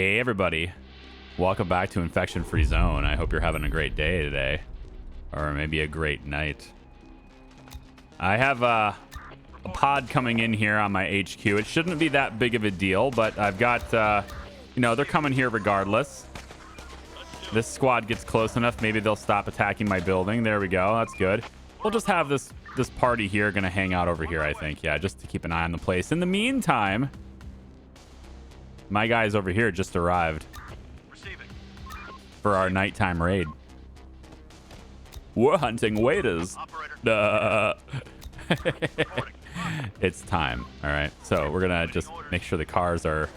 Hey everybody, welcome back to Infection Free Zone. I hope you're having a great day today, or maybe a great night. I have a pod coming in here on my HQ. It shouldn't be that big of a deal, but I've got, they're coming here regardless. This squad gets close enough, maybe they'll stop attacking my building. There we go, that's good. We'll just have this party here gonna hang out over here, I think. Yeah, just to keep an eye on the place. In the meantime, my guys over here just arrived for our nighttime raid. We're hunting waiters. It's time. All right, so we're gonna just make sure the cars are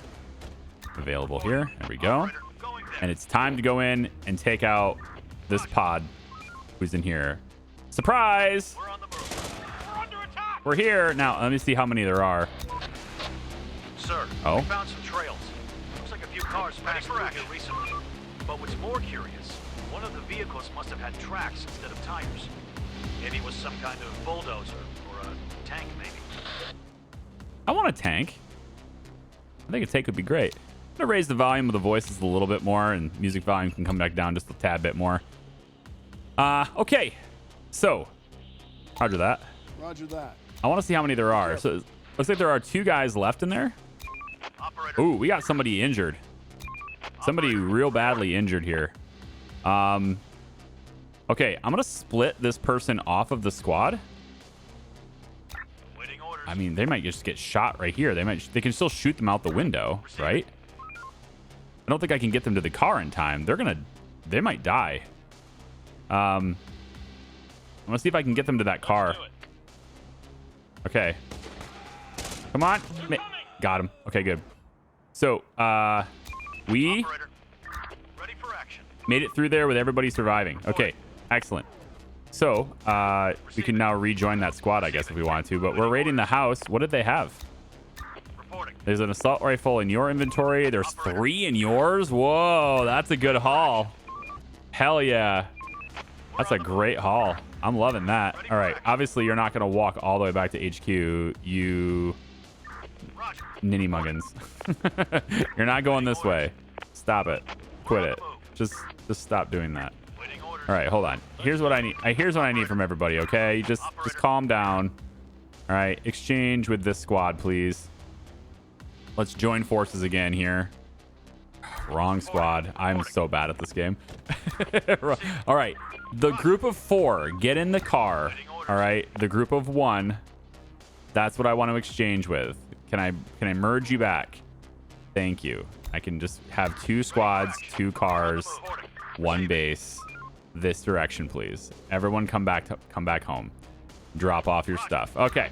available here. There we go. And it's time to go in and take out this pod. Who's in here? Surprise! We're here now. Let me see how many there are. Sir, we found some trails. Looks like a few cars passed through here recently. But what's more curious, one of the vehicles must have had tracks instead of tires. Maybe it was some kind of bulldozer or a tank, maybe. I want a tank. I think a tank would be great. I'm gonna raise the volume of the voices a little bit more, and music volume can come back down just a tad bit more. Okay. So, roger that. Roger that. I want to see how many there are. So, looks like there are 2 guys left in there. Ooh, we got somebody injured. Somebody real badly injured here. Okay, I'm gonna split this person off of the squad. I mean, they might just get shot right here. They can still shoot them out the window, right? I don't think I can get them to the car in time. They might die. I'm gonna see if I can get them to that car. Okay. Come on. Got him. Okay, good. So, we made it through there with everybody surviving. Okay, excellent. So, we can now rejoin that squad, I guess, if we wanted to. But we're raiding the house. What did they have? There's an assault rifle in your inventory. There's 3 in yours. Whoa, that's a good haul. Hell yeah. That's a great haul. I'm loving that. All right, obviously you're not going to walk all the way back to HQ, you ninny muggins. You're not going this way. Stop it. Quit it. Just stop doing that. All right, hold on. Here's what I need. Here's what I need from everybody, okay? Just calm down. All right, exchange with this squad, please. Let's join forces again here. Wrong squad. I'm so bad at this game. All right, the group of 4, get in the car. All right, the group of 1, that's what I want to exchange with. Can I merge you back? Thank you. I can just have 2 squads, 2 cars, 1 base. This direction, please. Everyone come back home. Drop off your stuff. Okay.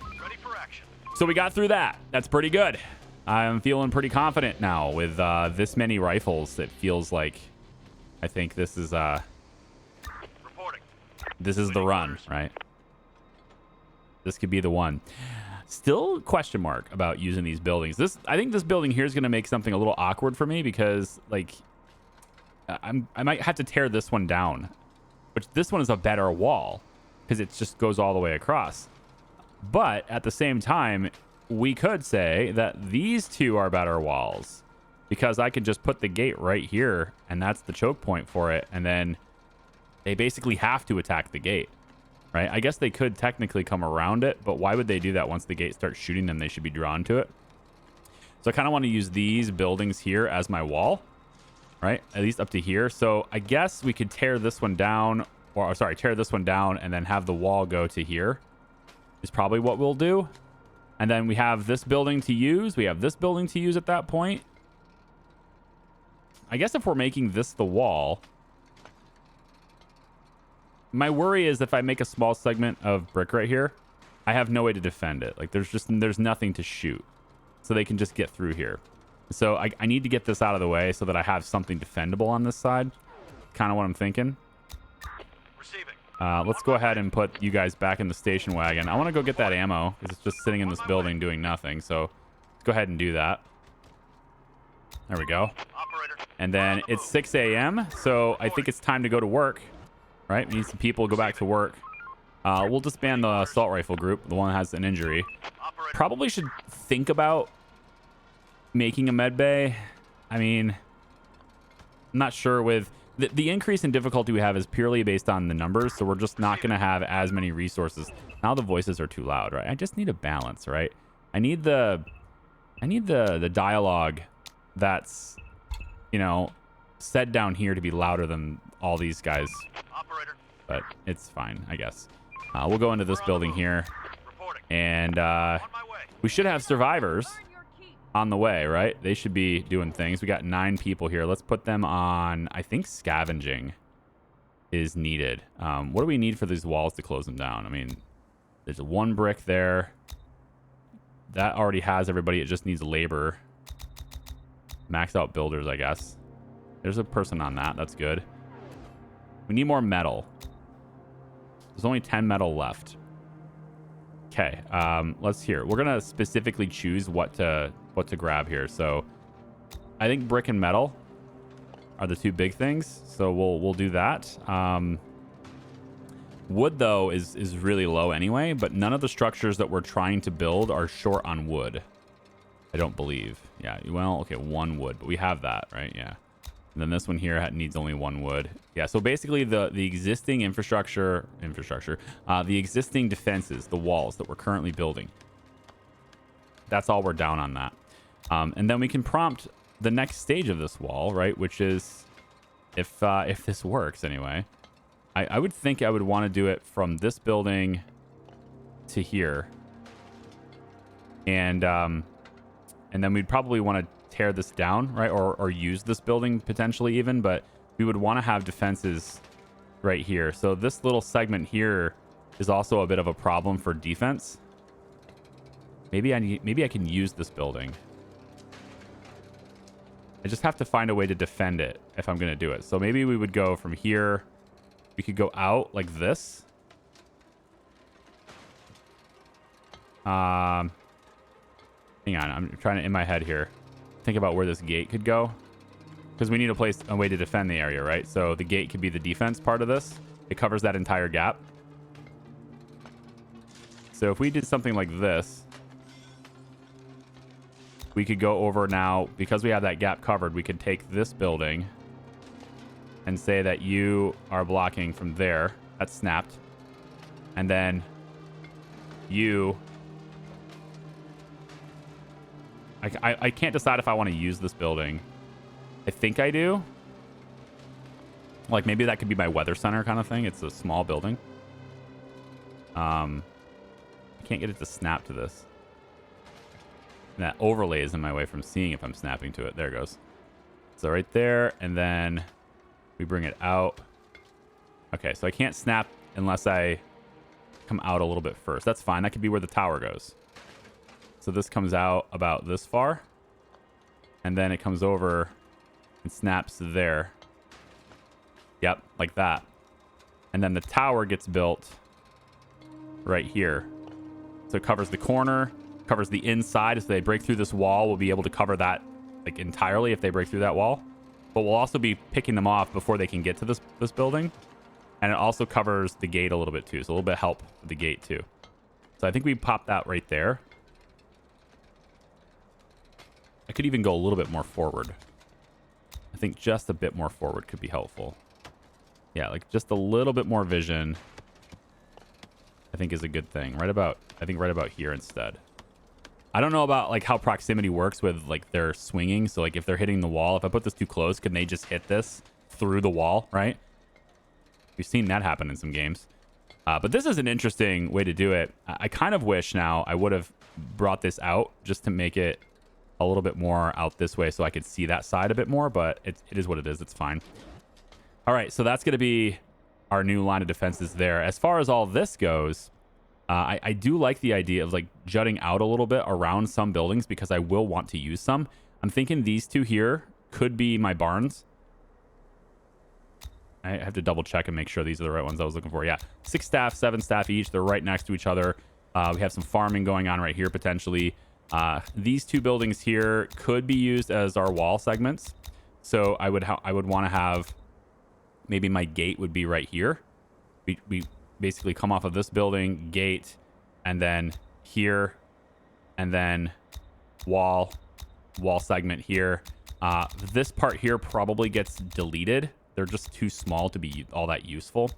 So we got through that. That's pretty good. I'm feeling pretty confident now with this many rifles. It feels like I think this is the run, right? This could be the one. Still question mark about using these buildings. I think this building here is going to make something a little awkward for me because like I might have to tear this one down, which this one is a better wall because it just goes all the way across. But at the same time, we could say that these 2 are better walls because I could just put the gate right here and that's the choke point for it. And then they basically have to attack the gate, right? I guess they could technically come around it, but why would they do that? Once the gate starts shooting them, they should be drawn to it. So I kind of want to use these buildings here as my wall, right? At least up to here. So I guess we could tear this one down, or sorry, tear this one down and then have the wall go to here is probably what we'll do. And then we have this building to use. We have this building to use at that point. I guess if we're making this the wall, my worry is if I make a small segment of brick right here, I have no way to defend it. Like there's nothing to shoot. So they can just get through here. So I need to get this out of the way so that I have something defendable on this side. Kind of what I'm thinking. Let's go ahead and put you guys back in the station wagon. I want to go get that ammo because it's just sitting in this building doing nothing. So let's go ahead and do that. There we go. And then it's 6 a.m. So I think it's time to go to work. Right? We need some people to go back to work. We'll disband the assault rifle group, the one that has an injury. Probably should think about making a med bay. I mean, I'm not sure with the increase in difficulty we have is purely based on the numbers, so we're just not going to have as many resources. Now the voices are too loud, right? I just need a balance, right? I need the dialogue that's, you know, said down here to be louder than all these guys. Operator. But it's fine, I guess. We'll go into this building here, and we should have survivors on the way, right? They should be doing things. We got 9 people here. Let's put them on, I think scavenging is needed. What do we need for these walls to close them down? I mean, there's 1 brick there. That already has everybody. It just needs labor. Max out builders, I guess. There's a person on that. That's good. We need more metal. There's only 10 metal left. Okay, let's hear. We're gonna specifically choose what to grab here. So I think brick and metal are the 2 big things. So we'll do that. Wood though is really low anyway, but none of the structures that we're trying to build are short on wood. I don't believe. Yeah, well, okay, 1 wood, but we have that, right? Yeah. And then this one here needs only 1 wood. Yeah, so basically the existing infrastructure, the existing defenses, the walls that we're currently building, that's all we're down on that. And then we can prompt the next stage of this wall, right? Which is, if this works anyway, I would think I would want to do it from this building to here. And then we'd probably want to tear this down, right? Or use this building potentially even, but we would want to have defenses right here. So this little segment here is also a bit of a problem for defense. Maybe I can use this building. I just have to find a way to defend it if I'm going to do it. So maybe we would go from here. We could go out like this. Hang on, I'm trying to, in my head here, think about where this gate could go, because we need a way to defend the area, right? So the gate could be the defense part of this. It covers that entire gap. So if we did something like this, we could go over now, because we have that gap covered, we could take this building and say that you are blocking from there. That's snapped. And then you... I can't decide if I want to use this building. I think I do. Like, maybe that could be my weather center kind of thing. It's a small building. I can't get it to snap to this. And that overlay is in my way from seeing if I'm snapping to it. There it goes. So right there, and then we bring it out. Okay, so I can't snap unless I come out a little bit first. That's fine. That could be where the tower goes. So this comes out about this far, and then it comes over and snaps there. Yep, like that. And then the tower gets built right here. So it covers the corner, covers the inside. If they break through this wall, we'll be able to cover that like entirely if they break through that wall. But we'll also be picking them off before they can get to this building. And it also covers the gate a little bit too. So a little bit of help with the gate too. So I think we pop that right there. I could even go a little bit more forward. I think just a bit more forward could be helpful. Yeah, like just a little bit more vision, I think is a good thing. I think right about here instead. I don't know about like how proximity works with like their swinging. So like if they're hitting the wall, if I put this too close, can they just hit this through the wall, right? We've seen that happen in some games. But this is an interesting way to do it. I kind of wish now I would have brought this out just to make it a little bit more out this way so I could see that side a bit more, but it is what it is. It's fine. All right, so that's going to be our new line of defenses there. As far as all this goes, I do like the idea of like jutting out a little bit around some buildings because I will want to use some. I'm thinking these two here could be my barns. I have to double check and make sure these are the right ones I was looking for. Yeah, 6 staff, 7 staff each. They're right next to each other. We have some farming going on right here potentially. These 2 buildings here could be used as our wall segments. So I would want to have, maybe my gate would be right here. We basically come off of this building, gate, and then here, and then wall segment here. This part here probably gets deleted. They're just too small to be all that useful.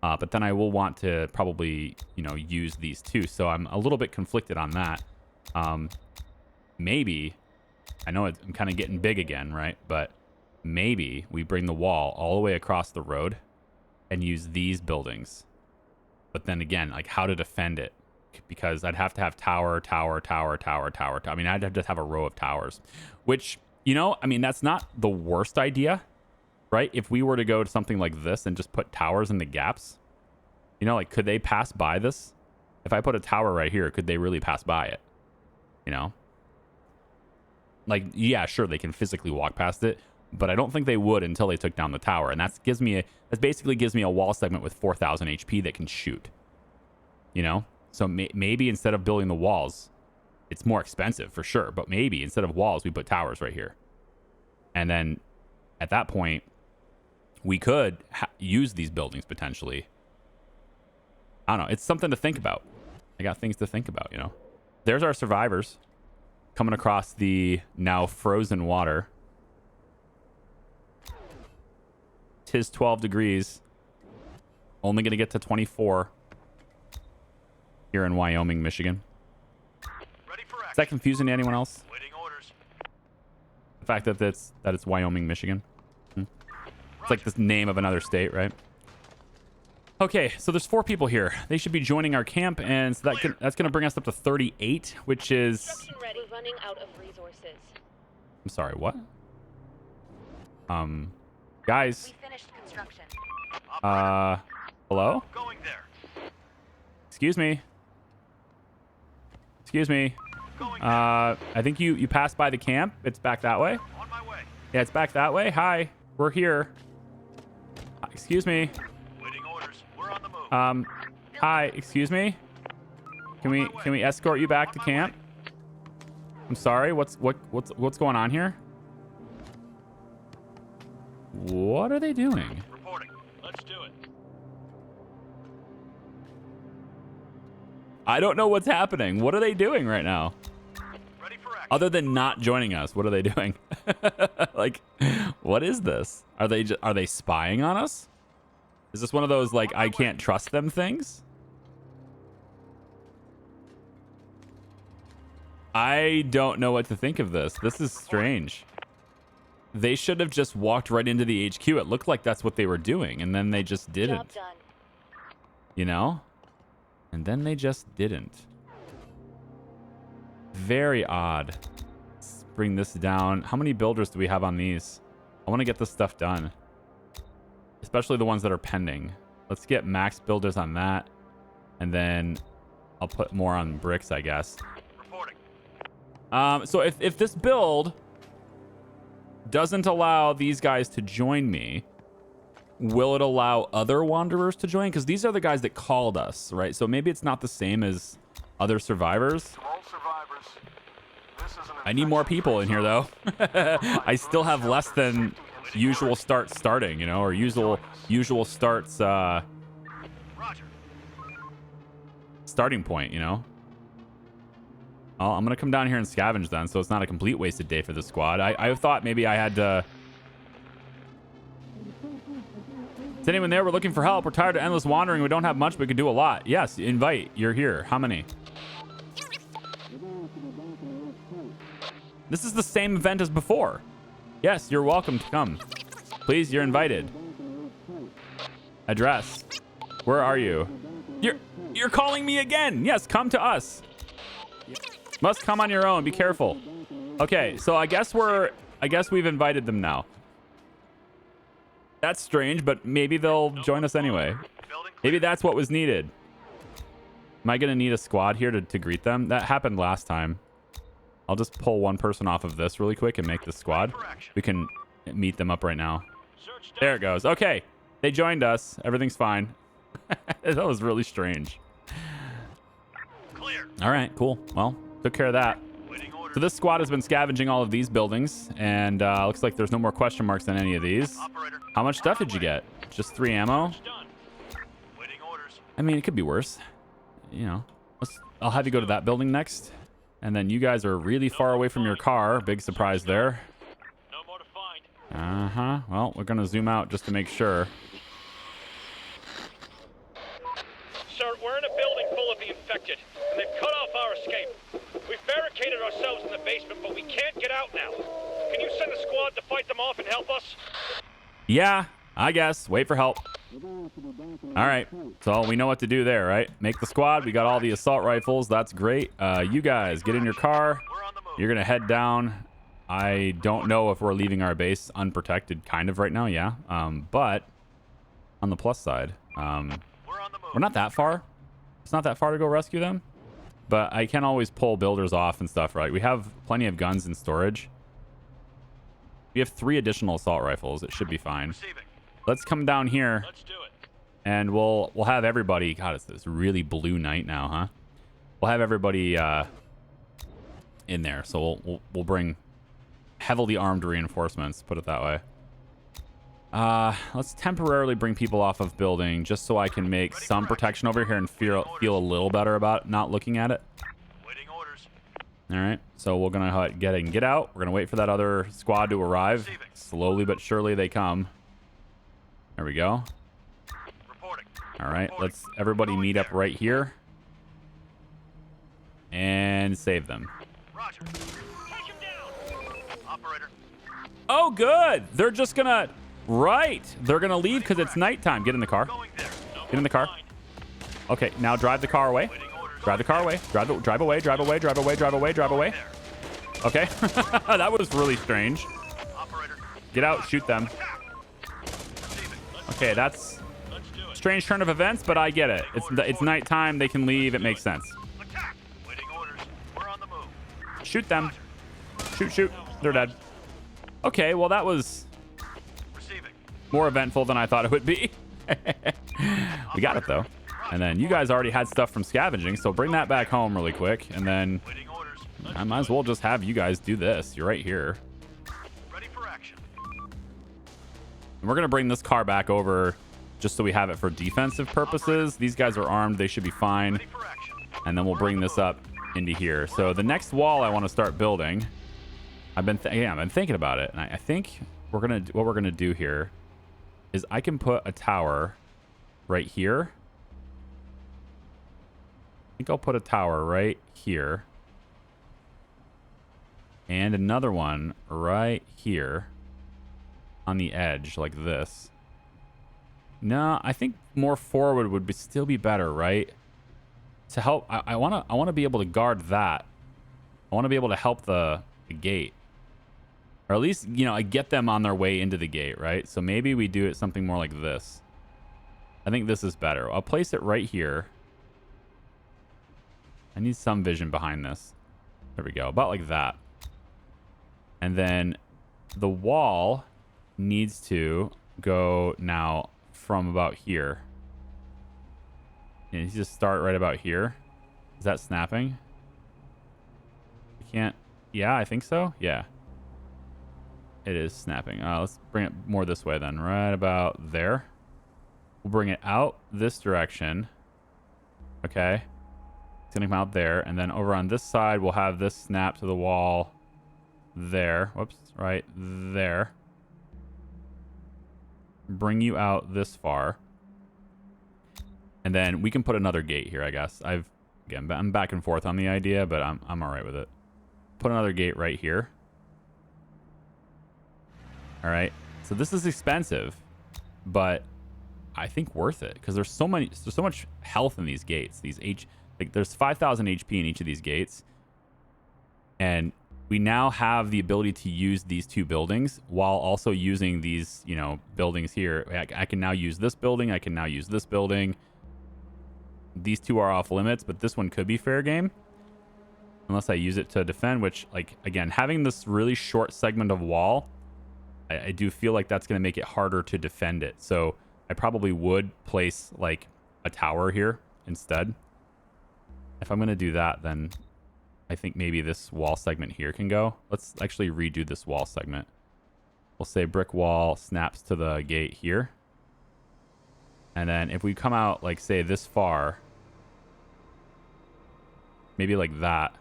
But then I will want to probably, use these too. So I'm a little bit conflicted on that. Maybe, I know I'm kind of getting big again, right? But maybe we bring the wall all the way across the road and use these buildings. But then again, like how to defend it? Because I'd have to have tower. I mean, I'd have to have a row of towers, which, that's not the worst idea, right? If we were to go to something like this and just put towers in the gaps, could they pass by this? If I put a tower right here, could they really pass by it? Yeah, sure, they can physically walk past it, but I don't think they would until they took down the tower. And that basically gives me a wall segment with 4,000 HP that can shoot, So maybe instead of building the walls, it's more expensive for sure. But maybe instead of walls, we put towers right here. And then at that point, we could use these buildings potentially. I don't know. It's something to think about. I got things to think about, There's our survivors coming across the now frozen water. 'Tis 12 degrees. Only going to get to 24 here in Wyoming, Michigan. Is that confusing to anyone else? The fact that it's Wyoming, Michigan. It's like the name of another state, right? Okay, so there's 4 people here. They should be joining our camp, and so that's going to bring us up to 38, which is... We're running out of resources. I'm sorry, what? Guys. We finished construction. Hello? Going there. Excuse me. I think you passed by the camp. It's back that way. On my way. Yeah, it's back that way. Hi, we're here. Excuse me. Waiting orders. We're on the move. Hi, excuse me. Can we escort you back to camp? I'm sorry. What's going on here? What are they doing? Reporting. Let's do it. I don't know what's happening. What are they doing right now? Ready for action. Other than not joining us, what are they doing? Like, what is this? Are they spying on us? Is this one of those like I can't trust them things? I don't know what to think of this. This is strange. They should have just walked right into the HQ. It looked like that's what they were doing, and then they just didn't. Job done. And then they just didn't. Very odd. Let's bring this down. How many builders do we have on these? I want to get this stuff done. Especially the ones that are pending. Let's get max builders on that. And then I'll put more on bricks, I guess. Reporting. So if this build doesn't allow these guys to join me, will it allow other wanderers to join? Because these are the guys that called us, right? So maybe it's not the same as other survivors. I need more people in here, though. I still have less than usual starting, or usual starts Roger. starting point, Well, I'm going to come down here and scavenge then, so it's not a complete wasted day for the squad. I thought maybe I had to... Is anyone there? We're looking for help. We're tired of endless wandering. We don't have much, but we can do a lot. Yes, invite. You're here. How many? This is the same event as before. Yes, you're welcome to come. Please, you're invited. Address. Where are you? You're calling me again. Yes, come to us. Must come on your own. Be careful. Okay, so I guess we've invited them now. That's strange, but maybe they'll join us anyway. Maybe that's what was needed. Am I going to need a squad here to greet them? That happened last time. I'll just pull one person off of this really quick and make the squad. We can meet them up right now. There it goes. Okay. They joined us. Everything's fine. That was really strange. Clear. All right, cool. Well, took care of that. So this squad has been scavenging all of these buildings, and looks like there's no more question marks on any of these. Operator. How much stuff did you get? Just 3 ammo? Done. Waiting orders. I mean, it could be worse. I'll have you go to that building next. And then you guys are really far away from your car. Big surprise there. No more Well, we're going to zoom out just to make sure. Sir, we're in a building full of the infected, and they've cut off our escape. We've barricaded ourselves in the basement, but we can't get out now. Can you send a squad to fight them off and help us? Yeah, I guess. Wait for help. All right. So we know what to do there, right? Make the squad. We got all the assault rifles. That's great. You guys, get in your car. You're going to head down. I don't know if we're leaving our base unprotected kind of right now, yeah. But on the plus side, we're not that far. It's not that far to go rescue them. But I can always pull builders off and stuff, right? We have plenty of guns in storage. We have 3 additional assault rifles. It should be fine. Let's come down here. Let's do it. And we'll have everybody. God, it's this really blue night now, huh? We'll have everybody in there. So we'll bring heavily armed reinforcements, put it that way. Let's temporarily bring people off of building just so I can make some protection over here and feel a little better about not looking at it. Waiting orders. All right, so we're gonna get out. We're gonna wait for that other squad to arrive. Slowly but surely they come. There we go. Reporting. All right, let's everybody meet up right here and save them. Roger. Take him down. Operator. Oh, good. They're just gonna. Right. They're going to leave because it's nighttime. Get in the car. Get in the car. Okay, now drive the car away. Drive the car away. Drive away. Drive away. Drive away. Drive away. Drive away. Okay. That was really strange. Get out. Shoot them. Okay, that's a strange turn of events, but I get it. It's nighttime. They can leave. It makes sense. Shoot them. Shoot. They're dead. Okay, well, that was more eventful than I thought it would be. We got it, though. And then you guys already had stuff from scavenging, so bring that back home really quick. And then I might as well just have you guys do this. You're right here. Ready for action. And we're going to bring this car back over just so we have it for defensive purposes. These guys are armed. They should be fine. And then we'll bring this up into here. So the next wall I want to start building, I've been thinking about it. And I think what we're going to do here is I can put a tower right here. I think I'll put a tower right here. And another one right here on the edge like this. No, I think more forward would still be better, right? To help, I want to be able to guard that. I want to be able to help the gate. Or at least, I get them on their way into the gate, right? So maybe we do it something more like this. I think this is better. I'll place it right here. I need some vision behind this. There we go. About like that. And then the wall needs to go now from about here. And you just start right about here. Is that snapping? I can't. Yeah, I think so. Yeah. It is snapping. Let's bring it more this way then. Right about there. We'll bring it out this direction. Okay. It's going to come out there. And then over on this side, we'll have this snap to the wall there. Whoops. Right there. Bring you out this far. And then we can put another gate here, I guess. I'm back and forth on the idea, but I'm all right with it. Put another gate right here. All right, so this is expensive, but I think worth it because there's so much health in these gates. There's 5,000 HP in each of these gates, and we now have the ability to use these 2 buildings while also using these, buildings here. I can now use this building. I can now use this building. These 2 are off limits, but this one could be fair game unless I use it to defend. Which, again, having this really short segment of wall. I do feel like that's going to make it harder to defend it. So I probably would place like a tower here instead. If I'm going to do that, then I think maybe this wall segment here can go. Let's actually redo this wall segment. We'll say brick wall snaps to the gate here. And then if we come out, like, say this far, maybe like that.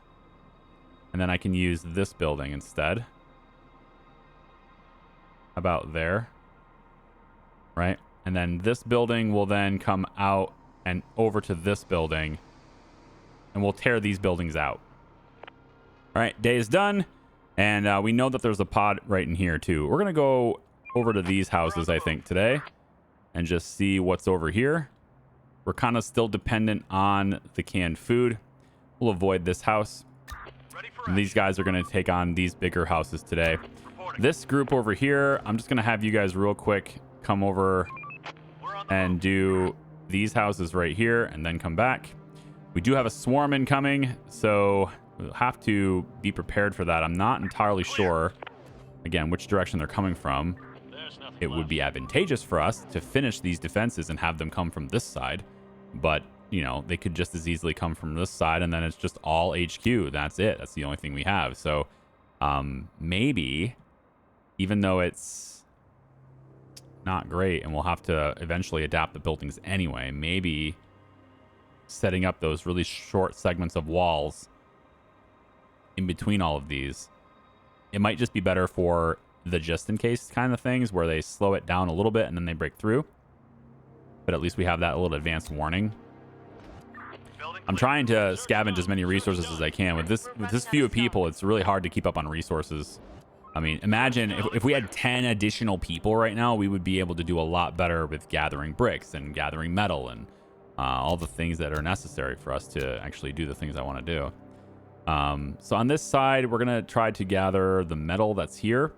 And then I can use this building instead. about there. Right? And then this building will then come out and over to this building. And we'll tear these buildings out. All right, day is done. And we know that there's a pod right in here, too. We're going to go over to these houses, I think, today. And just see what's over here. We're kind of still dependent on the canned food. We'll avoid this house. And these guys are going to take on these bigger houses today. This group over here, I'm just going to have you guys real quick come over and do these houses right here and then come back. We do have a swarm incoming, so we'll have to be prepared for that. I'm not entirely sure, again, which direction they're coming from. It would be advantageous for us to finish these defenses and have them come from this side. But, you know, they could just as easily come from this side, and then it's just all HQ. That's it. That's the only thing we have. So maybe, even though it's not great and we'll have to eventually adapt the buildings anyway, maybe setting up those really short segments of walls in between all of these, it might just be better for the just in case kind of things where they slow it down a little bit and then they break through. But at least we have that little advanced warning. I'm trying to scavenge as many resources as I can. With this few people, it's really hard to keep up on resources. I mean, imagine if we had 10 additional people right now, we would be able to do a lot better with gathering bricks and gathering metal and all the things that are necessary for us to actually do the things I want to do. So on this side, we're going to try to gather the metal that's here.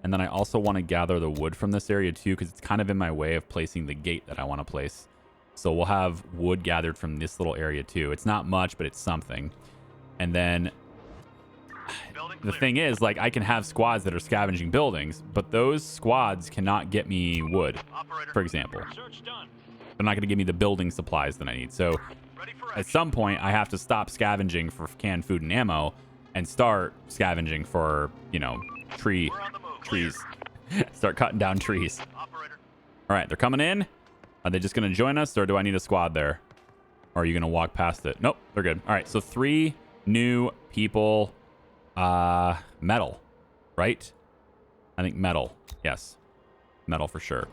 And then I also want to gather the wood from this area too, because it's kind of in my way of placing the gate that I want to place. So we'll have wood gathered from this little area too. It's not much, but it's something. And then the thing is, like, I can have squads that are scavenging buildings, but those squads cannot get me wood, for example. They're not going to give me the building supplies that I need. So at some point, I have to stop scavenging for canned food and ammo and start scavenging for, you know, trees. Start cutting down trees. All right, they're coming in. Are they just going to join us, or do I need a squad there? Or are you going to walk past it? Nope, they're good. All right, so 3 new people. Metal, right? I think metal. Yes, metal for sure.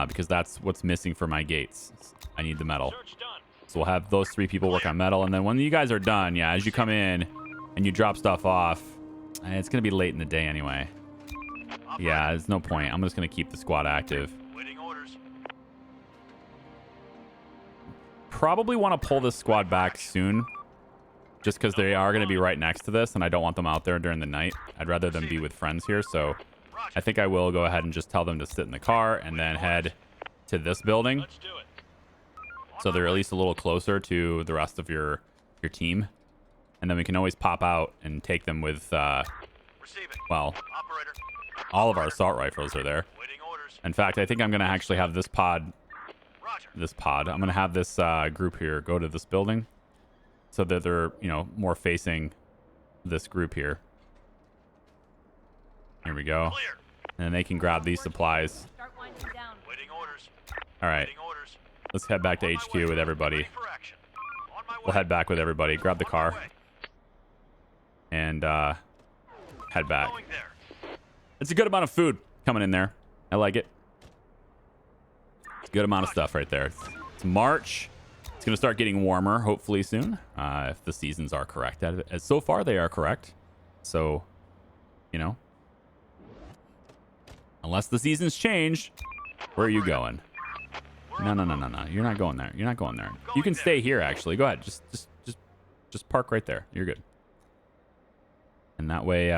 Because that's what's missing for my gates. I need the metal. So we'll have those 3 people work on metal, and then when you guys are done, yeah, as you come in and you drop stuff off, it's going to be late in the day anyway. Yeah, there's no point. I'm just going to keep the squad active. Probably want to pull this squad back soon, just because they are going to be right next to this, and I don't want them out there during the night. I'd rather them be with friends here, so I think I will go ahead and just tell them to sit in the car and then head to this building. So they're at least a little closer to the rest of your team. And then we can always pop out and take them with, well, all of our assault rifles are there. In fact, I think I'm going to actually have this pod. I'm going to have this group here go to this building so that they're, you know, more facing this group here. Here we go. And they can grab these supplies. All right. Let's head back to HQ with everybody. We'll head back with everybody. Grab the car. And head back. It's a good amount of food coming in there. I like it. It's a good amount of stuff right there. It's March. It's going to start getting warmer, hopefully soon, if the seasons are correct. As so far, they are correct. So, you know, unless the seasons change, where are you going? No. You're not going there. You're not going there. You can stay here, actually. Go ahead. Just park right there. You're good. And that way,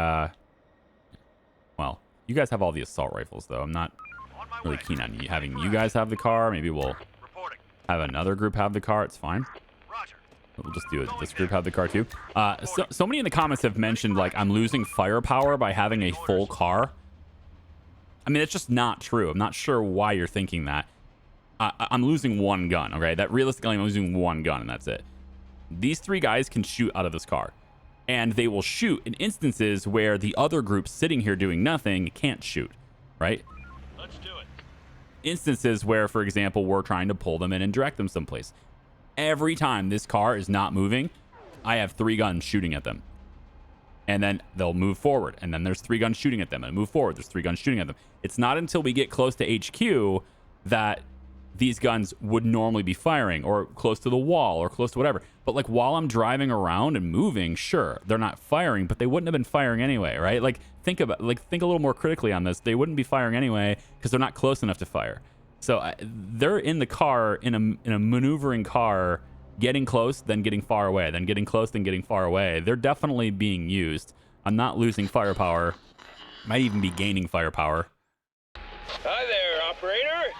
well, you guys have all the assault rifles, though. I'm not really keen on having you guys have the car. Maybe we'll have another group have the car. It's fine. We'll just do it. This group have the car, too. So many in the comments have mentioned, like, I'm losing firepower by having a full car. I mean, it's just not true. I'm not sure why you're thinking that. I'm losing one gun, okay? That realistically, I'm losing one gun, and that's it. These 3 guys can shoot out of this car. And they will shoot in instances where the other group sitting here doing nothing can't shoot, right? Let's do it. Instances where, for example, we're trying to pull them in and direct them someplace. Every time this car is not moving, I have 3 guns shooting at them. and then they'll move forward, and then there's 3 guns shooting at them, and move forward, there's 3 guns shooting at them. It's not until we get close to HQ that these guns would normally be firing, or close to the wall, or close to whatever. But like while I'm driving around and moving, sure, they're not firing, but they wouldn't have been firing anyway, right? Like think a little more critically on this. They wouldn't be firing anyway because they're not close enough to fire. So they're in the car, in a maneuvering car, getting close, then getting far away, then getting close, then getting far away. They're definitely being used. I'm not losing firepower. Might even be gaining firepower. Hi there, operator.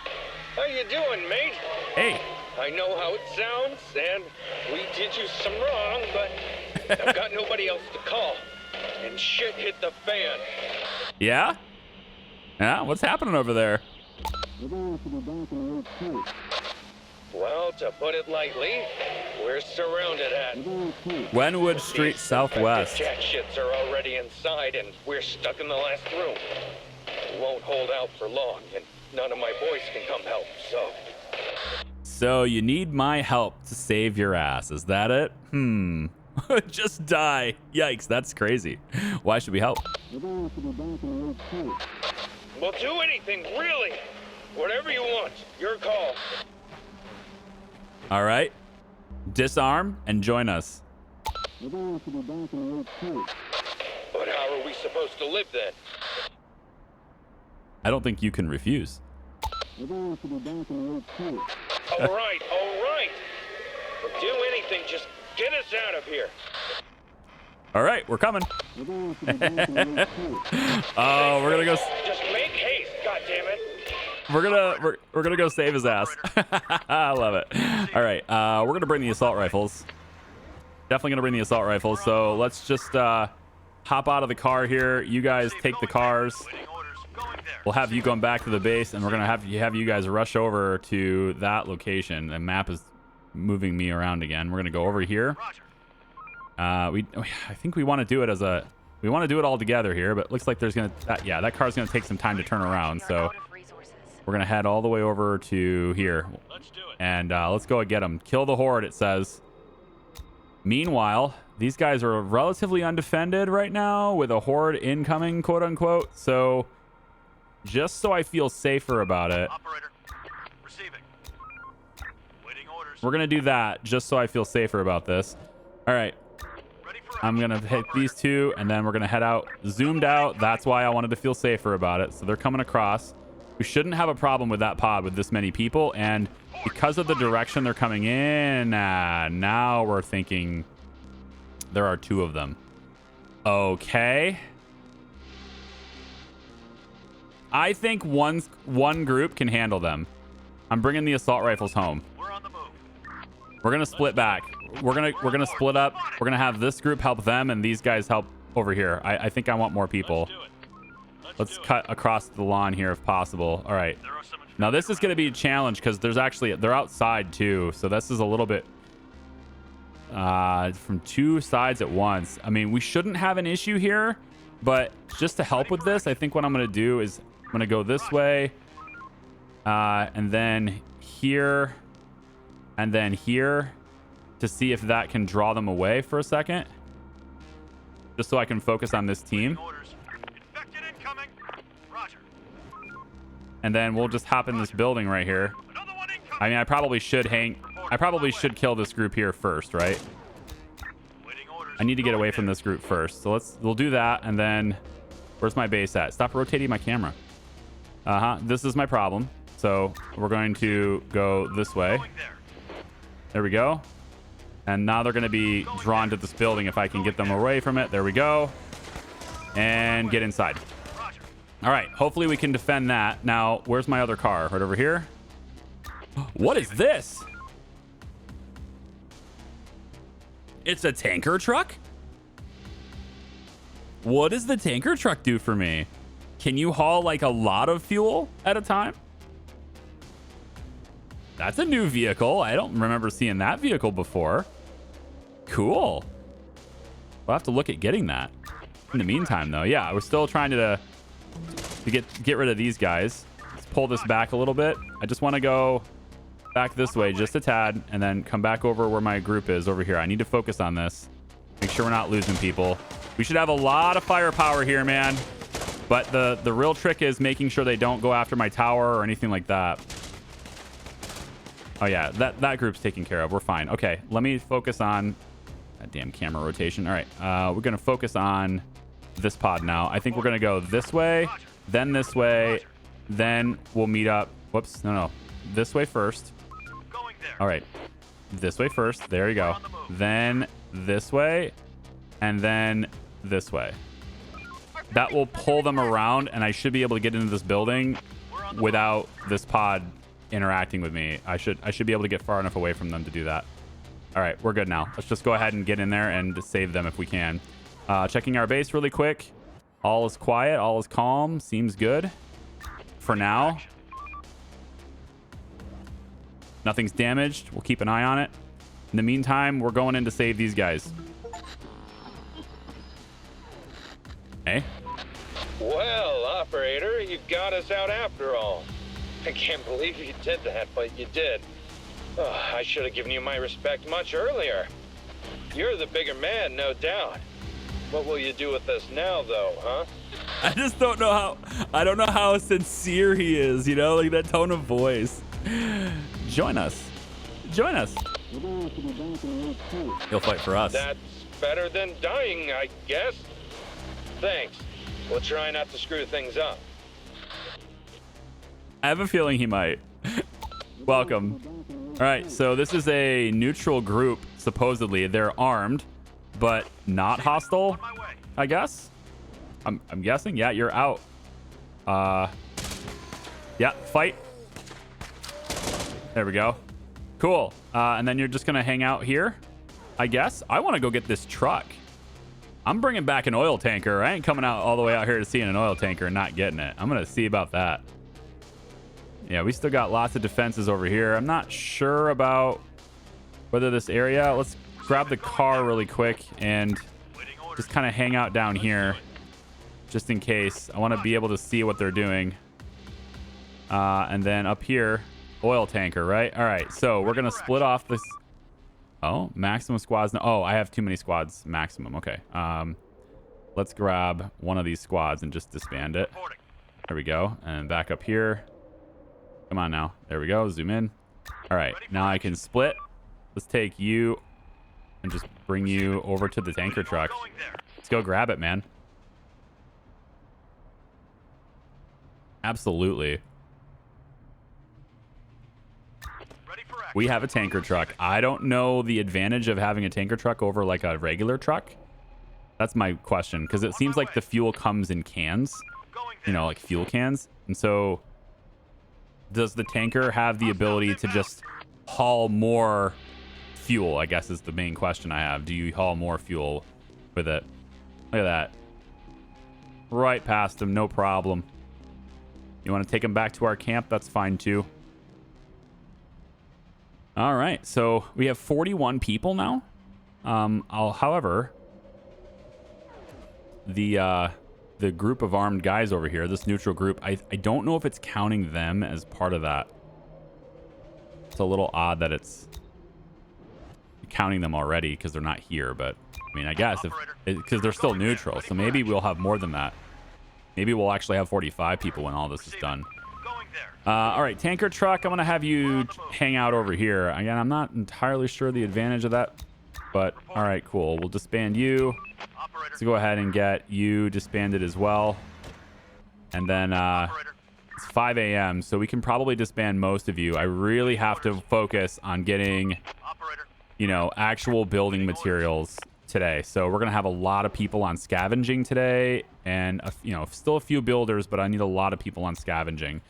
How you doing, mate? Hey. I know how it sounds, and we did you some wrong, but I've got nobody else to call. And shit hit the fan. Yeah? Yeah? What's happening over there? Well, to put it lightly, we're surrounded at Glenwood Street Southwest. The jack shits are already inside, and we're stuck in the last room. We won't hold out for long, and none of my boys can come help, so... So you need my help to save your ass, is that it? Just die. Yikes, that's crazy. Why should we help? We'll do anything, really. Whatever you want, your call. All right. Disarm and join us. But how are we supposed to live then? I don't think you can refuse. All right. We'll do anything, just get us out of here. All right, we're coming. Oh, we're gonna go. Just make haste, goddammit. We're gonna go save his ass. I love it. All right, we're gonna bring the assault rifles. Definitely gonna bring the assault rifles. So let's just hop out of the car here. You guys take the cars. We'll have you going back to the base, and we're gonna have you guys rush over to that location. The map is moving me around again. We're gonna go over here. I think we want to do it we want to do it all together here, but it looks like there's that car's gonna take some time to turn around. So we're gonna head all the way over to here, and let's go and get them. Kill the horde, it says. Meanwhile, these guys are relatively undefended right now with a horde incoming, quote unquote. So just so I feel safer about it, Operator, receiving. Waiting orders. we're gonna do that just so I feel safer about this. All right, Ready for I'm gonna hit these 2, and then we're gonna head out, zoomed out. That's why I wanted to feel safer about it. So they're coming across. We shouldn't have a problem with that pod with this many people, and because of the direction they're coming in, now we're thinking there are 2 of them. Okay. I think one group can handle them. I'm bringing the assault rifles home. We're on the move. We're gonna split back. We're gonna split up. We're gonna have this group help them, and these guys help over here. I think I want more people. Let's cut across the lawn here if possible. All right. Now this is gonna be a challenge because they're outside too. So this is a little bit from 2 sides at once. I mean, we shouldn't have an issue here, but just to help with this, I think what I'm gonna do is I'm gonna go this way, and then here, and then here, to see if that can draw them away for a second, just so I can focus on this team. Infected incoming. Roger. And then we'll just hop in this building right here. Another one incoming. I mean, I probably should kill this group here first, right? Waiting orders. I need to get away from this group first. So we'll do that, and then where's my base at? Stop rotating my camera. This is my problem. So we're going to go this way. There we go. And now they're going to be drawn to this building if I can get them away from it. There we go. And get inside. All right. Hopefully we can defend that. Now, where's my other car? Right over here. What is this? It's a tanker truck? What does the tanker truck do for me? Can you haul like a lot of fuel at a time? That's a new vehicle. I don't remember seeing that vehicle before. Cool. We'll have to look at getting that. In the meantime, though, yeah, we're still trying to get rid of these guys. Let's pull this back a little bit. I just want to go back this way just a tad, and then come back over where my group is over here. I need to focus on this. Make sure we're not losing people. We should have a lot of firepower here, man. But the real trick is making sure they don't go after my tower or anything like that. Oh, yeah. That group's taken care of. We're fine. Okay. Let me focus on that damn camera rotation. All right. We're going to focus on this pod now. I think we're going to go this way, then this way, then we'll meet up. Whoops. No. This way first. All right. This way first. There you go. Then this way, and then this way. That will pull them around, and I should be able to get into this building without this pod interacting with me. I should be able to get far enough away from them to do that. All right, we're good now. Let's just go ahead and get in there and save them if we can. Checking our base really quick. All is quiet. All is calm. Seems good for now. Nothing's damaged. We'll keep an eye on it. In the meantime, we're going in to save these guys. Hey. Well, operator, you got us out after all. I can't believe you did that, but you did. Oh, I should have given you my respect much earlier. You're the bigger man, no doubt. What will you do with us now, though, huh? I just don't know how. I don't know how sincere he is. You know, like that tone of voice. Join us. Join us. He'll fight for us. That's better than dying, I guess. Thanks. We'll try not to screw things up. I have a feeling he might. Welcome. All right, so this is a neutral group, supposedly. They're armed, but not hostile, I guess. I'm guessing. Yeah, you're out. Yeah, fight. There we go. Cool. And then you're just going to hang out here, I guess. I want to go get this truck. I'm bringing back an oil tanker. I ain't coming out all the way out here to see an oil tanker and not getting it. I'm going to see about that. Yeah, we still got lots of defenses over here. I'm not sure about whether this area... Let's grab the car really quick and just kind of hang out down here just in case. I want to be able to see what they're doing. And then up here, oil tanker, right? All right, so we're going to split off this... Oh, maximum squads. No, oh, I have too many squads maximum. Okay. Let's grab one of these squads and just disband it. There we go. And back up here. Come on now. There we go. Zoom in. All right. Now I can split. Let's take you and just bring you over to the tanker truck. Let's go grab it, man. Absolutely. We have a tanker truck. I don't know the advantage of having a tanker truck over like a regular truck. That's my question, because it seems like the fuel comes in cans, you know, like fuel cans. And so does the tanker have the ability to just haul more fuel, I guess is the main question I have. Do you haul more fuel with it? Look at that. Right past him, no problem. You want to take him back to our camp? That's fine too. All right, so we have 41 people now. However, the group of armed guys over here, this neutral group, I don't know if it's counting them as part of that. It's a little odd that it's counting them already because they're not here, but I mean, I guess if because they're still neutral, so maybe we'll have more than that. Maybe we'll actually have 45 people when all this is done. All right, tanker truck, I'm going to have you hang out over here. Again, I'm not entirely sure the advantage of that, but all right, cool. We'll disband you. Let's go ahead and get you disbanded as well. And then it's 5 a.m., so we can probably disband most of you. I really have to focus on getting, you know, actual building materials today. So we're going to have a lot of people on scavenging today and, you know, still a few builders, but I need a lot of people on scavenging.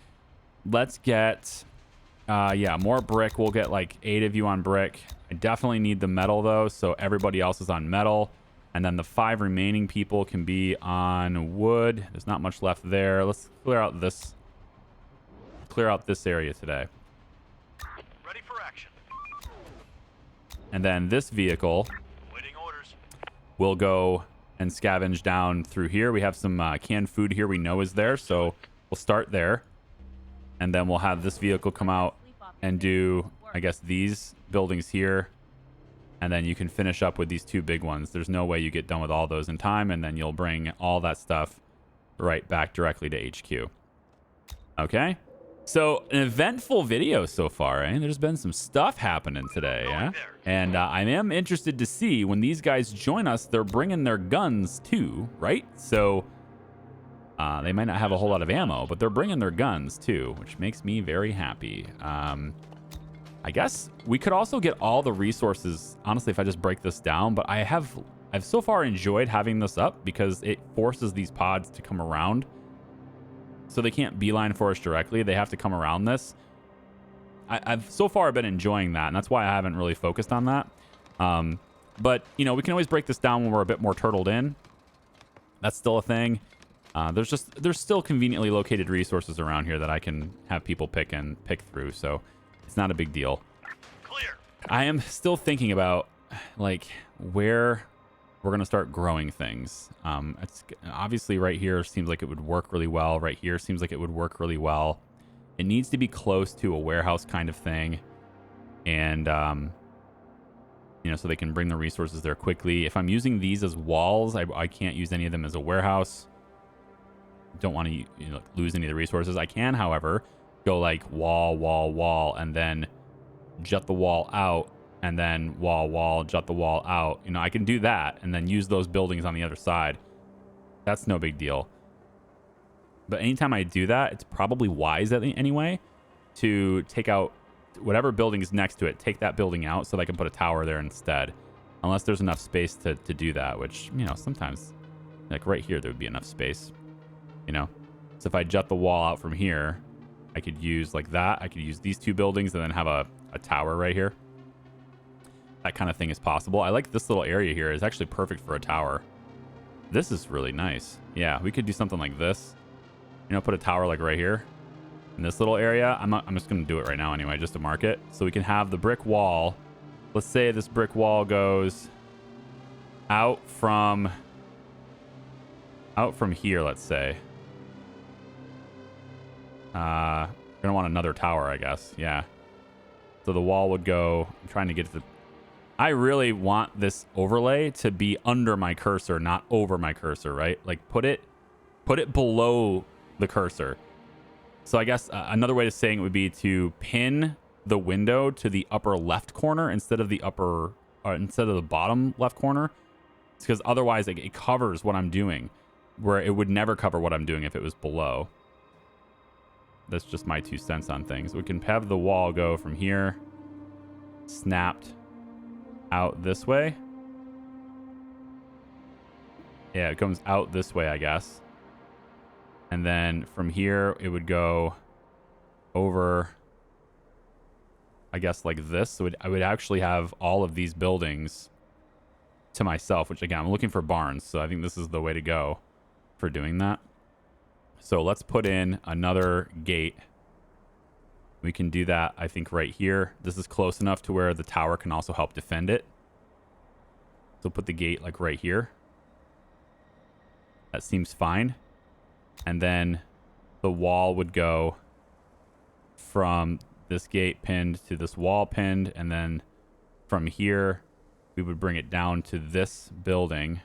Let's get, yeah, more brick. We'll get like 8 of you on brick. I definitely need the metal though, so everybody else is on metal. And then the 5 remaining people can be on wood. There's not much left there. Let's clear out this area today. Ready for action. And then this vehicle will go and scavenge down through here. We have some canned food here we know is there, so we'll start there. And then we'll have this vehicle come out and do, I guess, these buildings here. And then you can finish up with these 2 big ones. There's no way you get done with all those in time, and then you'll bring all that stuff right back directly to HQ. Okay? So, an eventful video so far, eh? There's been some stuff happening today, yeah? And I am interested to see when these guys join us, they're bringing their guns too, right? So, they might not have a whole lot of ammo, but they're bringing their guns too, which makes me very happy. I guess we could also get all the resources, honestly, if I just break this down, but I've so far enjoyed having this up because it forces these pods to come around. So they can't beeline for us directly. They have to come around this. I've so far been enjoying that, and that's why I haven't really focused on that. But, you know, we can always break this down when we're a bit more turtled in. That's still a thing. There's still conveniently located resources around here that I can have people pick through, so it's not a big deal. Clear. I am still thinking about, like, where we're going to start growing things. It's obviously right here seems like it would work really well. Right here seems like it would work really well. It needs to be close to a warehouse kind of thing. And, you know, so they can bring the resources there quickly. If I'm using these as walls, I can't use any of them as a warehouse. Don't want to lose any of the resources. I can, however, go like wall, and then jut the wall out, and then wall, jut the wall out. You know, I can do that and then use those buildings on the other side. That's no big deal. But anytime I do that, it's probably wise anyway to take out whatever building is next to it, take that building out so that I can put a tower there instead. Unless there's enough space to do that, which, you know, sometimes, like right here, there would be enough space, you know? So if I jut the wall out from here, I could use like that. I could use these 2 buildings and then have a tower right here. That kind of thing is possible. I like this little area here. It's actually perfect for a tower. This is really nice. Yeah, we could do something like this. You know, put a tower like right here in this little area. I'm just going to do it right now anyway, just to mark it. So we can have the brick wall. Let's say this brick wall goes out from here, let's say. We're going to want another tower, I guess. Yeah. So the wall would go, I'm trying to get to the... I really want this overlay to be under my cursor, not over my cursor, right? Like put it below the cursor. So I guess another way of saying it would be to pin the window to the upper left corner instead of the bottom left corner. It's because otherwise it covers what I'm doing, where it would never cover what I'm doing if it was below. That's just my 2 cents on things. We can have the wall go from here, snapped out this way. Yeah, it comes out this way, I guess. And then from here, it would go over, I guess, like this. So I would actually have all of these buildings to myself, which, again, I'm looking for barns. So I think this is the way to go for doing that. So let's put in another gate. We can do that, I think, right here. This is close enough to where the tower can also help defend it. So put the gate like right here. That seems fine. And then the wall would go from this gate pinned to this wall pinned. And then from here, we would bring it down to this building.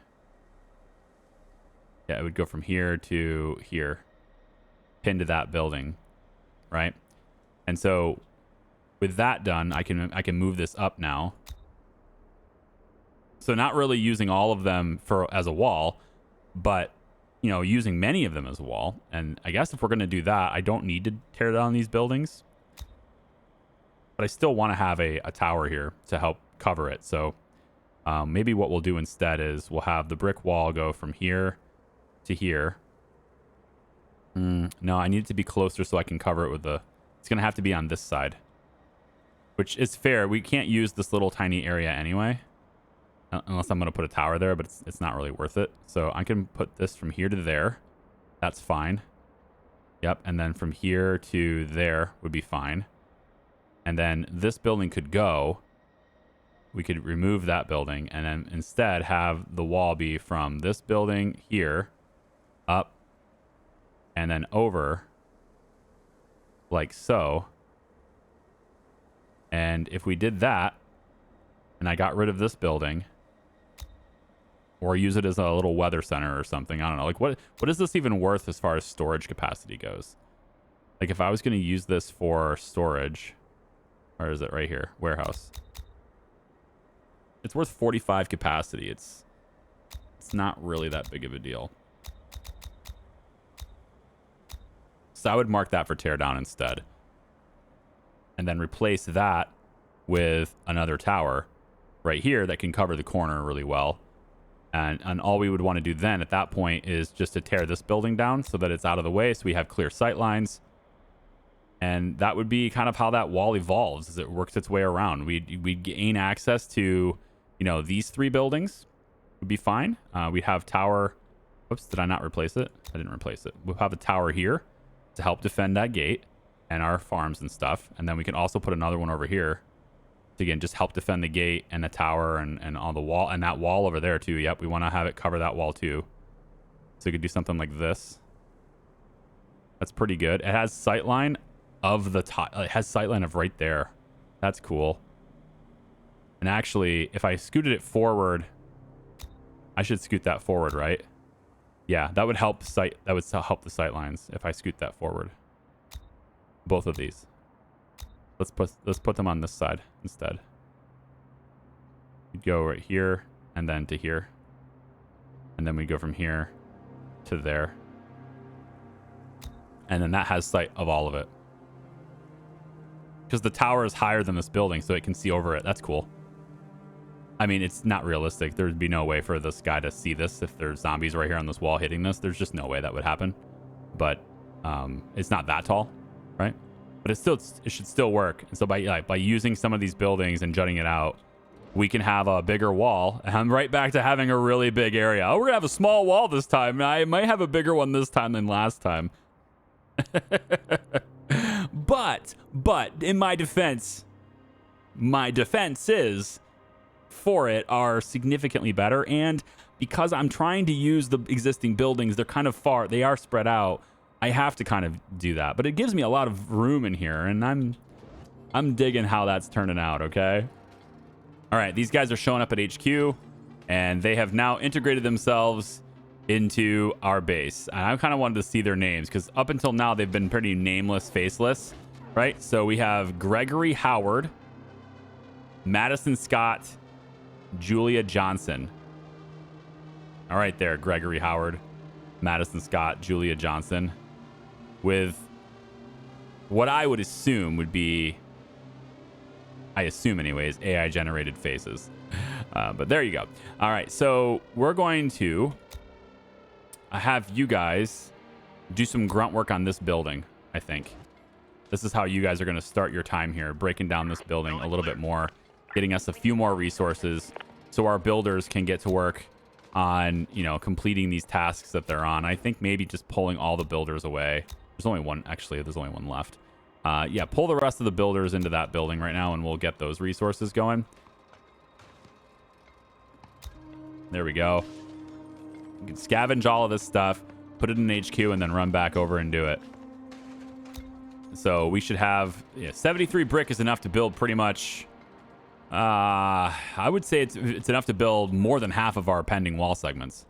Yeah, it would go from here to here, pinned to that building, right? And so with that done, I can move this up now. So not really using all of them as a wall, but, you know, using many of them as a wall. And I guess if we're going to do that, I don't need to tear down these buildings, but I still want to have a tower here to help cover it. So maybe what we'll do instead is we'll have the brick wall go from here to here. No, I need it to be closer so I can cover it with the... It's going to have to be on this side, which is fair. We can't use this little tiny area anyway, unless I'm going to put a tower there, but it's not really worth it. So I can put this from here to there. That's fine. Yep. And then from here to there would be fine. And then this building could go. We could remove that building and then instead have the wall be from this building here up and then over like so. And if we did that, and I got rid of this building, or use it as a little weather center or something. I don't know. Like, what is this even worth as far as storage capacity goes? Like, if I was going to use this for storage, where is it? Right here, warehouse. It's worth 45 capacity. It's not really that big of a deal. So I would mark that for tear down instead. And then replace that with another tower right here that can cover the corner really well. And all we would want to do then at that point is just to tear this building down so that it's out of the way, so we have clear sight lines. And that would be kind of how that wall evolves as it works its way around. We'd gain access to, you know, these 3 buildings would be fine. We'd have tower. Whoops, did I not replace it? I didn't replace it. We'll have a tower here to help defend that gate and our farms and stuff. And then we can also put another one over here to, again, just help defend the gate and the tower and on the wall, and that wall over there too. Yep, we want to have it cover that wall too. So we could do something like this. That's pretty good. It has sightline of the top. It has sightline of right there. That's cool. And actually, if I scooted it forward, I should scoot that forward, right? Yeah, that would help sight. That would help the sight lines if I scoot that forward. Both of these. Let's put them on this side instead. You'd go right here and then to here, and then we go from here to there, and then that has sight of all of it because the tower is higher than this building, so it can see over it. That's cool. I mean, it's not realistic. There'd be no way for this guy to see this if there's zombies right here on this wall hitting this. There's just no way that would happen. But it's not that tall, right? But it should still work. And so by using some of these buildings and jutting it out, we can have a bigger wall. And I'm right back to having a really big area. Oh, we're gonna have a small wall this time. I might have a bigger one this time than last time. but in my defense is for it are significantly better, and because I'm trying to use the existing buildings, they're kind of far, they are spread out. I have to kind of do that, but it gives me a lot of room in here, and I'm digging how that's turning out. Okay, all right, these guys are showing up at HQ, and they have now integrated themselves into our base. And I kind of wanted to see their names because up until now they've been pretty nameless, faceless, right? So we have Gregory Howard, Madison Scott, Julia Johnson. All right there, Gregory Howard, Madison Scott, Julia Johnson, with what I would assume would be, I assume anyways, AI generated faces. But there you go. All right, so we're going to have you guys do some grunt work on this building. I think this is how you guys are going to start your time here, breaking down this building a little bit more, getting us a few more resources so our builders can get to work on, you know, completing these tasks that they're on. I think maybe just pulling all the builders away. There's only one, actually, there's only one left. Yeah, pull the rest of the builders into that building right now, and we'll get those resources going. There we go. You can scavenge all of this stuff, put it in HQ, and then run back over and do it. So we should have 73 brick is enough to build pretty much. I would say it's enough to build more than half of our pending wall segments,